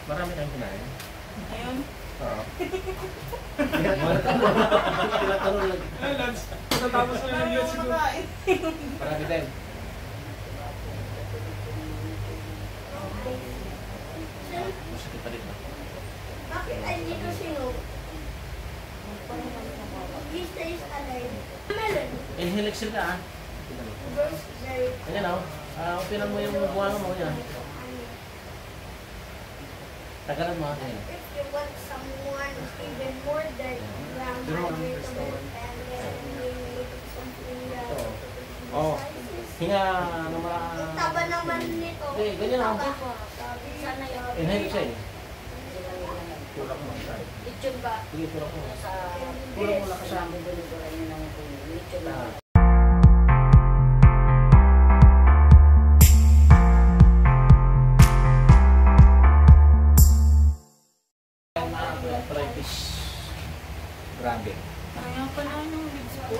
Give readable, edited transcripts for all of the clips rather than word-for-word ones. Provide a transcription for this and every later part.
Marami kayong kinain. Ayun. Oo. Tinatanong lang. Ay, lunch. Matatapos na lang yun siguro. Marami din. Masakit pa rin ba? Bakit andito si Nook? He stays alive. Melon. Inhale exhale ka ah. Verse very Ayan o. Upinan mo yung buwangan mo yan. Tagalan mo atin. If you want someone even more than grandma, and then something that Oh. Hinga na ang taba naman nito. Eh, ganyan lang. Sabi sana yun. Inhale exhale. Tulak mo. Lechon ba? Sige, tulak mo. Sa Tulak mo lang ka sa amin. lechon ba? Arthritis. Grabe. Kaya pala yung ribs ko.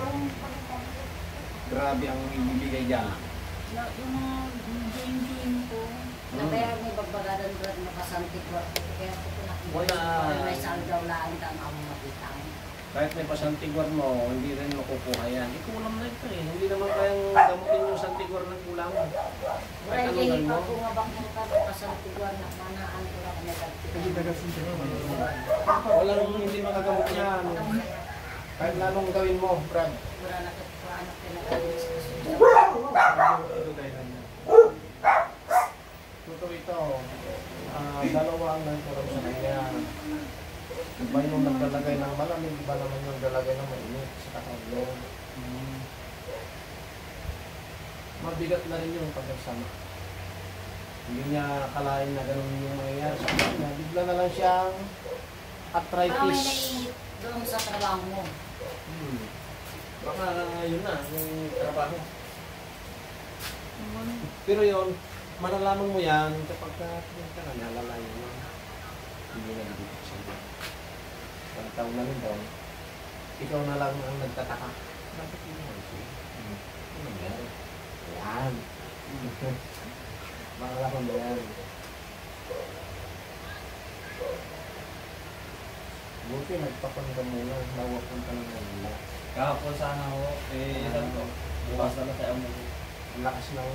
Grabe ang ibibigay dyan. Yung mga join ko. Kaya may bagbagadan ko at makasantik ko. Kaya ko Wala. nakikita. May saldaw lang ang ako makita. Kahit may pasantiguan mo, hindi rin makukuha yan. Ikulam na ito eh. Hindi naman kayang gamutin yung santiguan ng kulang. Wala Kahit yung anong ipa mo. ko nga bang mga kasantikuan na manaan ko lang Walang hindi makagamot yan. Kahit lalong gawin mo, Brad. wala na katuwaan na pinagalis ko. Totoo ito. Dalawa ang nagkaroon sa kanya. Iba yung naglalagay ng malamig, iba naman yung naglalagay ng mainit sa katawan. Mabigat na rin yung pagkasama. Hindi niya akalain na ganun yung mangyayari sa kanya. Bigla na lang siyang Parang may arthritis. naiinit doon sa trabaho mo. Baka yun na, yung trabaho. Pero yun, malalaman mo yan kapag ka nalalayo mo. Hindi na dito siya. Pag taon na rin daw, ikaw na lang ang nagtataka. Bakit yun naman siya? Ano nangyari? Yan. Makalaman mo yan. Buti nagpapanggam muna, nawapunta ng Manila. Kahapon sana ho, ilan ko. Bukas na lang tayo mo. Ang lakas ng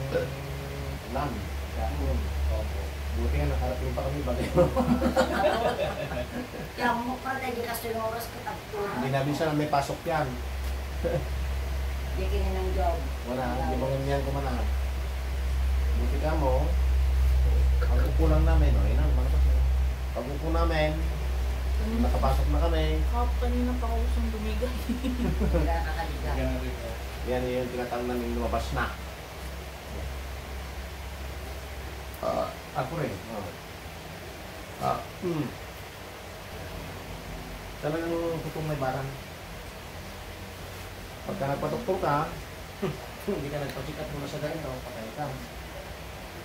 ulan. Kahapon. Opo. Buti nga nakarating pa kami bagay. Kaya mo ka na di kasi yung oras ko tagtunan. Hindi namin siya may pasok yan. Di kini ng job. Wala, hindi mo ganyan kumanap. Buti ka mo, ang upo lang namin, o yun ang mga pag upo namin, nakapasok na kami. Kanina pa ako gustong bumigay. Wala kakaliga. Ganun rin po. Yan yung tinatawag namin lumabas na. Ako rin. Talagang tutong may barang. Pagka nagpatuktor ka, hindi ka nagpachikat muna sa ganito, patay ka.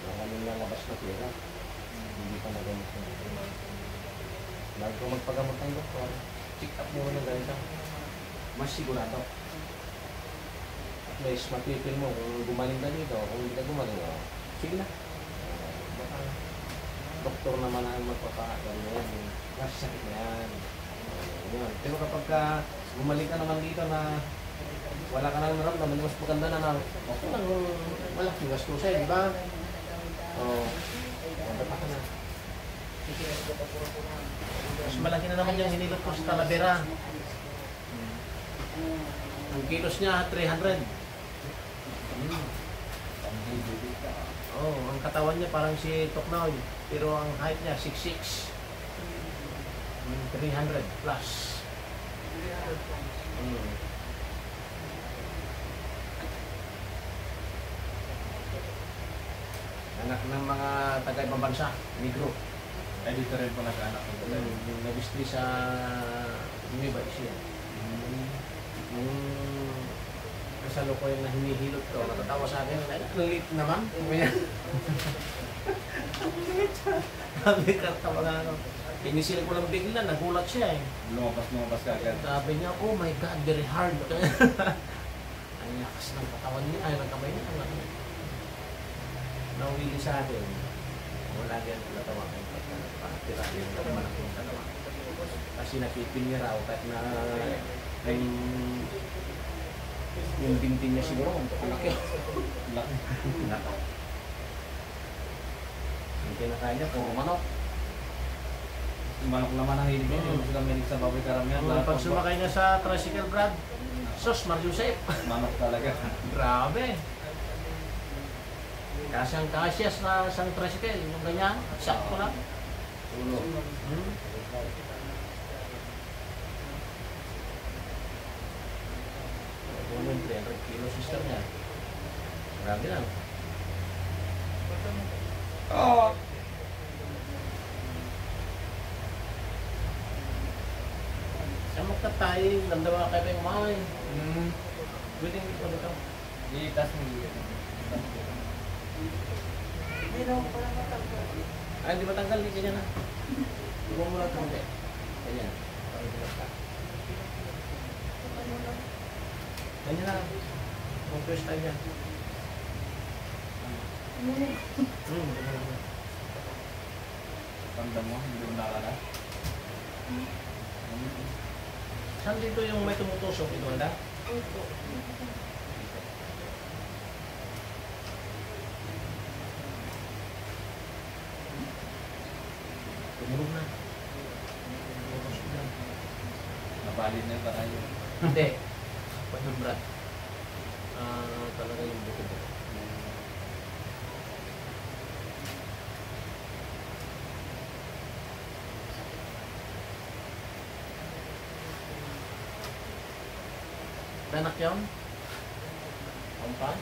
Wala kami lalabas na pera. Hindi ka nagamit ng pera. Bago magpagamot ng doktor, check up mo muna ganito. Mas sigurado. At least mapipil mo kung gumaling ka dito, kung hindi ka gumaling, sige na. Baka doktor naman ang magpapakagano yan. Mas sakit na yan. Yun. Pero kapag ka gumaling ka naman dito na wala ka nang naramdaman, mas maganda na okay lang, malaking gastusin, di ba? Maganda ka na. Mas malaki na naman yung hinilot ko sa Talavera. Ang kilos niya, 300. Ang katawan niya parang si Toknoy, pero ang height niya, 6'6". 300 plus. Anak ng mga taga-ibang bansa, Negro. Ay, dito rin po nag-anak ko. Yung nabistri sa Nueva Ecija. Kasalukuyan na hinihilot ko, natatawa sa akin, ay, nalit naman. Sabi ka, tawa nga ano. Pinisil ko lang bigla, nagulat siya eh. Lumabas ka agad. Sabi niya, oh my God, very hard. Ang lakas ng katawan niya, ay ng kamay niya. Nawili sa akin. Wala yan, natawakan ko. Tirahin ng malaki yung dalawa. Kasi napipil niya raw kahit na yung bintin niya siguro ang laki. Laki. Yung kinakain niya, puro manok. Yung manok naman ang hilig niya. Yung sila milig sa baboy karamihan. Pag sumakay niya sa tricycle, Brad, sos, Mariusep. Manok talaga. Grabe. Kasyang kasya sa isang tricycle, yung ganyan, sakto lang. Ulo. Ano yung 300 kilo sister niya? Grabe lang. Oh! Saan magtatay, damdaman kayo yung mahal. Pwede hindi ko dito. Itas mo. Ay, hindi matanggal, hindi ganyan na. Iba mo lang ito, hindi. Ganyan. Parang dilata. Ganyan na. Kung first time yan. Tanda mo, hindi mo nakala. Saan dito yung may tumutusok ito, handa? Opo. Tumulog na. Tumutusok na. Nabalid na yung parayo. Hindi. Pag yung Brad. Talaga yung buto-buto. Anak yun? Kampan?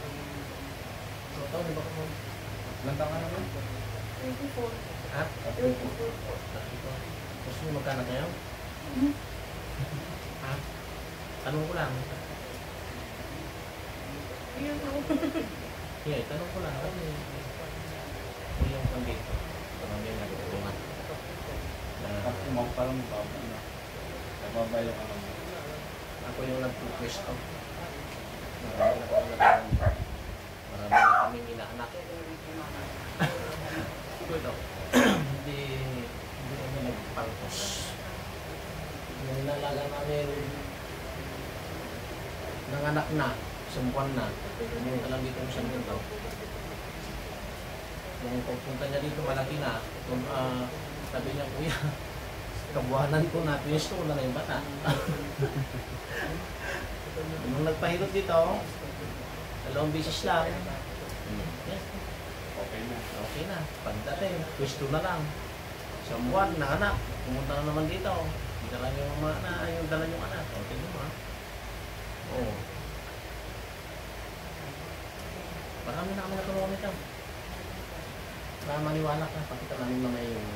Ito, di ba ko mo? Ilang taon ka na ba? 24. Ha? 24. Gusto mo magkano kayo? Ha? Tanong ko lang. Yun po. Yeah, tanong ko lang. Ano yung pandito? Parang yung nagtulungan. Kasi mo parang mababa na. Nababa yung ano mo. Ako yung nag-pwesto. Marami na kaming inaanak. Ito. Hindi kami nagpangkos. Yung inalaga namin nanganak na, isang buwan na. Pumunta lang dito isang ganito. Nung pagpunta niya dito, malaki na. Sabi niya, kuya, kabuhanan ko na, pwesto ko na yung bata. Nung nagpahilot dito, 2 beses lang. Yes. Okay na. Okay na, pagdating, pwesto na lang. Isang buwan, nanganak, pumunta na naman dito. Dala yung mga na, yung dala yung anak. Okay mo ha? Oo. Marami na kami natulungan nito. Para maniwala ka, pakita namin mamaya yung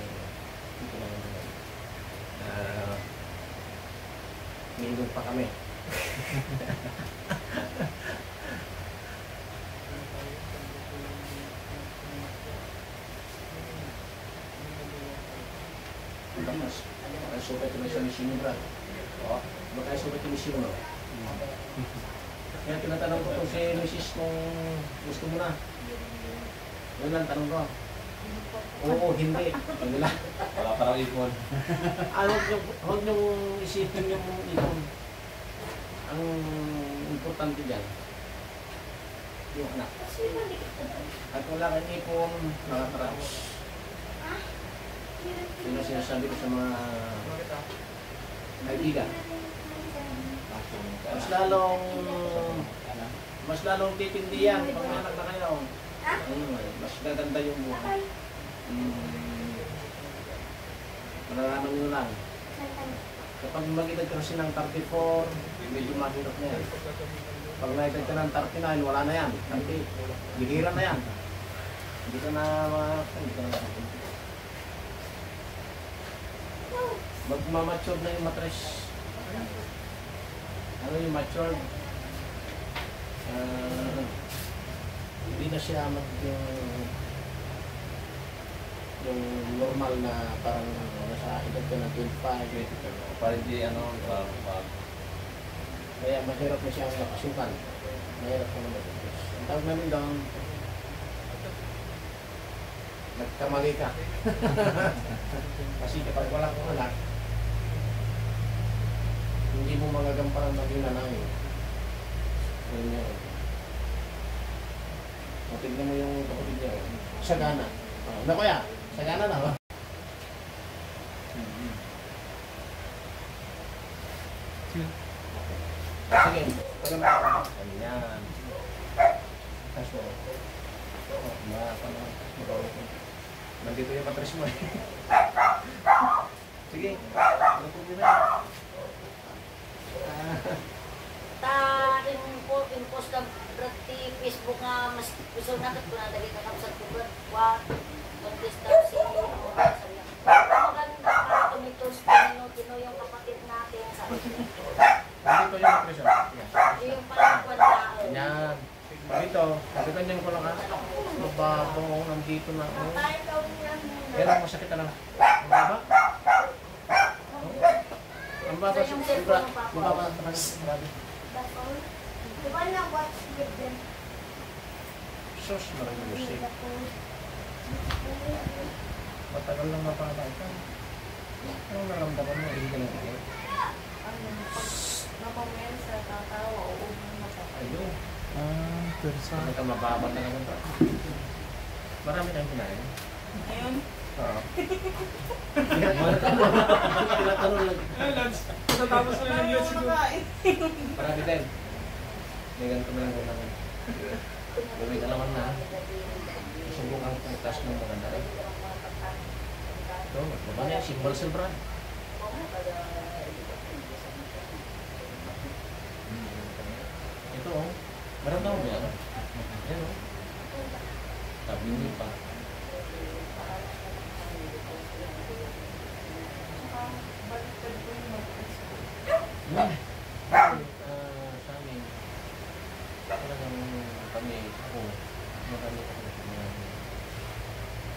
dito na yung minigod pa kami. Baka sukat yung sa misyon yung brad. Oo. Baka sukat yung misyon mo. Kaya tinatanong ko kung si Mrs. kung gusto mo na. Yun lang, tanong ko. Oo, hindi. Hindi lang. Wala parang ipon. Huwag nyo isipin yung ipon. Ang importante dyan, yung anak. At wala kang ipon, nakataraos. Yun ang sinasabi ko sa mga kaibigan. Mas lalong titindi yan pag may anak na kayo. Mas gaganda yung buhay. Mararaman nyo lang. Kapag mag-edad ka kasi ng 34, medyo mahirap na yan. Pag na-edad ka ng 39, wala na yan. Kasi bihira na yan. Hindi ka na makapunti. Magmamature na yung matres. Ano yung mature? Hindi na siya yung normal na parang nasa edad ka ng 25. Parang di ano, parang Kaya mahirap na siyang nakasukan. Mahirap na naman. Ang tawag namin doon, nagkamali ka. Kasi kapag wala kang anak, hindi mo magagampanan maging nanay. Ganyan. Tignan mo yung kapatid niya. Sagana. Na kuya, sagana na ba? Sige, pagano ka. Ganyan. Kaso, nandito yung matris mo eh. Sige, ano po nila? In-post ka berarti Facebook nga mas gusto na kat kuna dali ka sa tubad wa contestant si maganda ka tumitos kino yung kapatid natin sa Nandito yung matris mo. yung pangkuan na Ganyan. Dito, ganyan ko lang ha. Mababaw ako nandito na ako. Pero masakit na lang. Ang baba? Ang baba sa sobra. Mababa talaga. Grabe. The one that watch with them. Sus, maraming music. Matagal lang mapapay ka. Anong naramdaman mo? Hindi ka lang tigil. Napamaya sa tatawa o mapapay. Ayun. Persa. Ano ka mababa talaga ba? Marami tayong kinain. Ayun. Oo. Tinatanong lang. Tatapos na lang yun siguro. Marami din. May ganito na lang ko naman. Gawin ka naman na. Subukan ko ang task ng maganda rin. Ito, baba niya. Simbol silbra. Ito oh. Maramdaman mo yan. Yan oh. Sabi niyo pa. Yan. Sa amin, talagang kami, ako, marami ako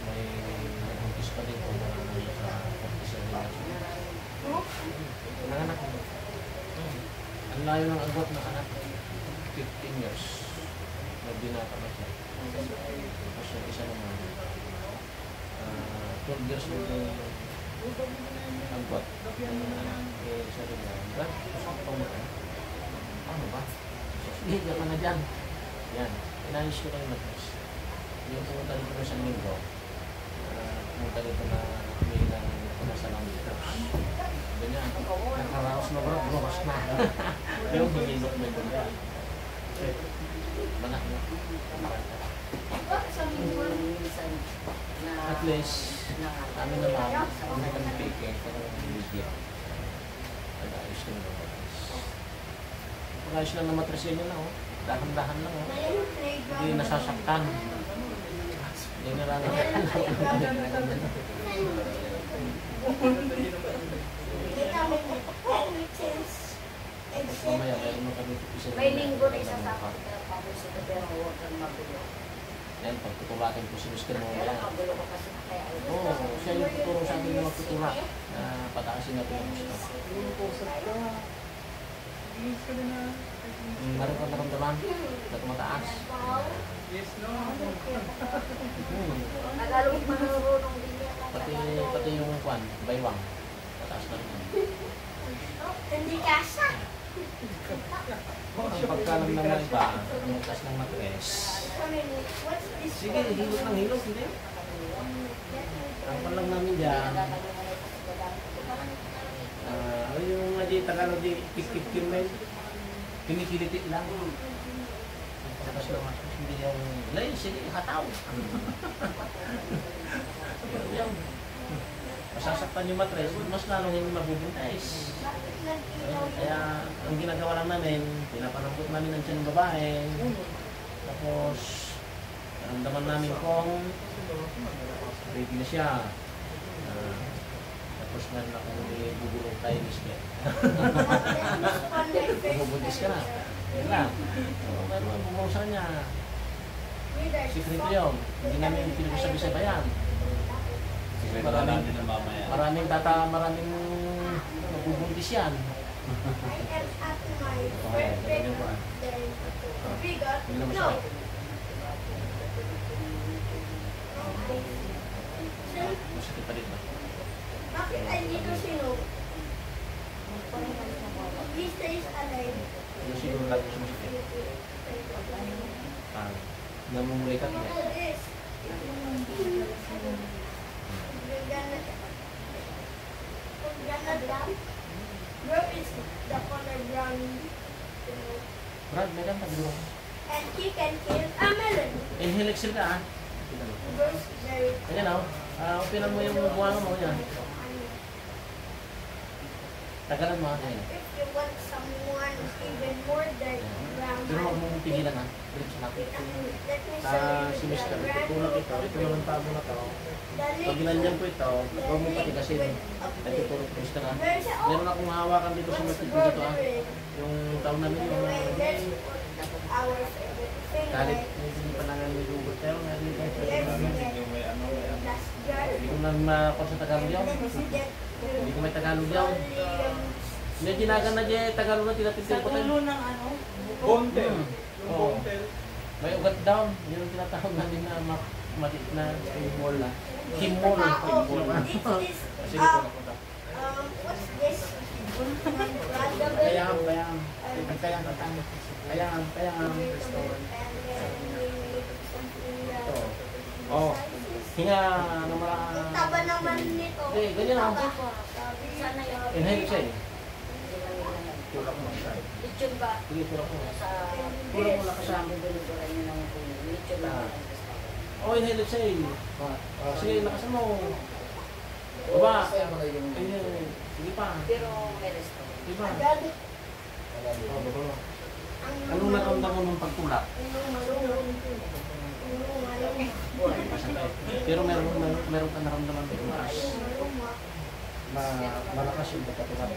may nag-umpis pa din ko na sa 47 years. Nanganak ko. Ang layo ng agot na anak. 15 years. Nagbinata na siya. Tapos yung isa naman, 12 years old yung agot. Isa rin na, Brad, pasok mo ka. Ano ba? Hindi ka na dyan. Yan. Inayos ko kayo matras. Yung pumunta dito na isang linggo, pumunta dito na may nang pumasalang dito. Ganyan. Nakaraos na bro, bukas na. Yung hinilok na ito niya. Manak na. At least, kami naman, kami kami peke, kami bigyan. Pag-ayos ko na matras. Pag-ayos lang na matras yun na, oh. Dahan-dahan lang, oh. Hindi nasasaktan. Hindi nalalagyan. Mamaya, meron mo kami isa. may linggo na isa sa akin sa pero huwag kang magulo. Yan, pagtutulakin ko si Mr. Kaya Mamaya. magulo ko kasi na kaya ayun. Oo, siya yung tuturo sa amin na magtutula. Na pataasin natin yung gusto. Bilis ka din na. Meron ka naramdaman na tumataas. Yes, no. Tagalog marunong din yan. Pati yung kwan, baywang. Pataas na rin. Hindi kasa. Ang pagkalam naman iba, ang taas ng matres. What's this? Sige, hilot ng hilot, hindi. Ang palang namin dyan, ano yung nga di Tagalog di kikikimel, kinikilitit lang. Ang pagkatas ng matres, hindi yung, lay, sige, hataw. Yung, masasaktan yung matres, mas lalong hindi mabubuntais. Kaya ang ginagawa lang namin, pinapanampot namin ang tiyan ng babae. Tapos, naramdaman namin kung ready na siya. Tapos meron akong bubulong tayo mismo. Bubuntis ka na. Yan lang. So, meron ang bubulong sa kanya. Secret yun. Hindi namin pinag-usabi sa bayan. Sikreto na natin ng mamaya. Maraming mabubuntis yan. I am at my perfect figure. No. Masakit pa rin ba? Bakit ay dito sino? He stays alive. Ano siguro lagi sumasakit? Namumulay ka niya. Look at this. We're gonna dump. Bro is the color brown. Brad, may lang taguro. And he can kill a melon. Inhale, exhale ka ah. Bro's very Ayan o. Upinan mo yung buwan mo yan. Tagalan mo. Ayan. If you want someone even more dark brown, Pero huwag mong tigilan ha. Diretso na. let me show Si you Mr. the Tutulak ito. Ito naman tabo na to. Pag ginanyan ko ito, huwag mong patigasin. Ay tutulog ko Mr. ha. Meron akong hawakan dito sa mga dito ha. Yung taon namin yung our favorite thing, kahit like hindi pa nangan may lugot. Pero meron dito. Medyo may ano, may ano. last jar. Hindi ko na makakot sa Tagalog yaw. Let's get Hindi ko may Tagalog yaw. Hindi ginagan na dyan Tagalog na tinatipil Sa ko tayo. ulo ng ano? Bontel. Yung Oo. bontel. May ugat down. Yun ang tinatawag namin na matik na kimol na. Kimol. Kasi dito napunta. What's this? Kayang. Ito. Oh. Hinga ng mga... Ang taba naman nito. Hindi, ganyan ako. Sana yun. Inhale siya eh. Tulak mo siya. YouTube ba? Sige, tulak mo. Sa Tulak mo lang ka sa amin. Binigura niyo ng YouTube ba? Oh, inhale siya eh. Sige, lakasan mo. Baba. Ayun. Sige pa. Pero may resto. Sige pa. Agad. Oh, baba. Anong nakamdam mo nung pagtulak? Pero meron ka naramdaman ng tulas. Malakas yung pagkatulak.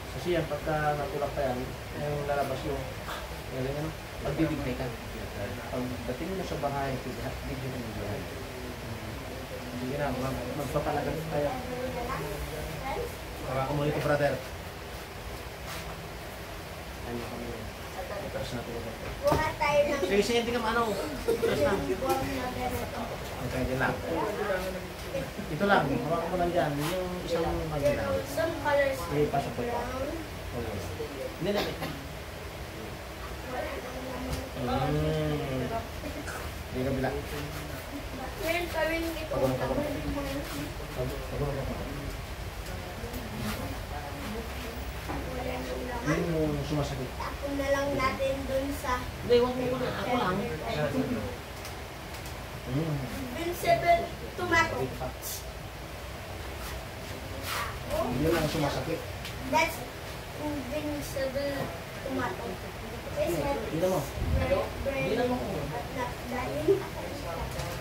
Kasi yan, pagka natulak pa yan, yung lalabas yung ano, magbibigay ka. Pagdating mo sa bahay, bigyan mo yung bahay. Sige na, magpapalagan tayo. Baka mo nito, brother. Ayun kami. Tapos na tulog ako. Buha tayo ng Sige, sige, hindi ka maano. Tapos na. Okay, din lang. Ito lang, hawakan mo lang dyan. Yung isang magina. some colors. Sige, pasok ko ito. Brown. Hindi na. Hindi ka bila. Meron pa rin ito. Wala nang laman. Yung sumasakit. Tapon na lang natin dun sa Hindi, huwag mo muna. Ako lang. Invincible tomato. Yun lang sumasakit. That's invincible tomato. This Hindi mo. Hindi bread mo. at not dying.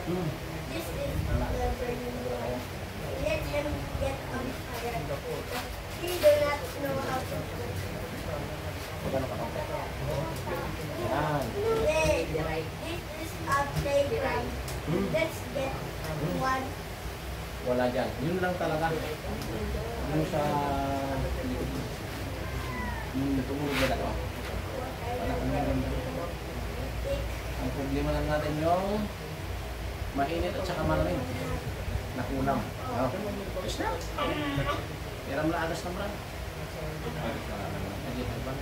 Hmm. This is the burning one. Let him get on fire. He do not know how to cook. Magkano ka lang? Yan. Then, this is a playground. Let's get one. Wala dyan. Yun lang talaga. Yung sa... Yung tumulog na ito. Wala kang meron. Ang problema lang natin yung mainit at saka malamig. Nakunam. Yes na. Pero mula agas na brad. Agit ba?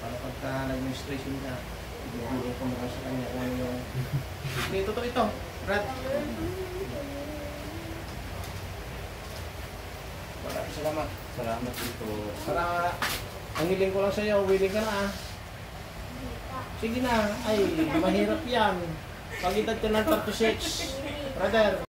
Para pagka nag-administration ka, ibiguro ko mukha sa kanya kung ano yung... Hindi, totoo ito. Brad. Maraming salamat. Salamat dito. Para ang hiling ko lang sa iyo, willing ka na ah. Sige na. Ay, mahirap yan. Pag edad ka ng 36. Brother.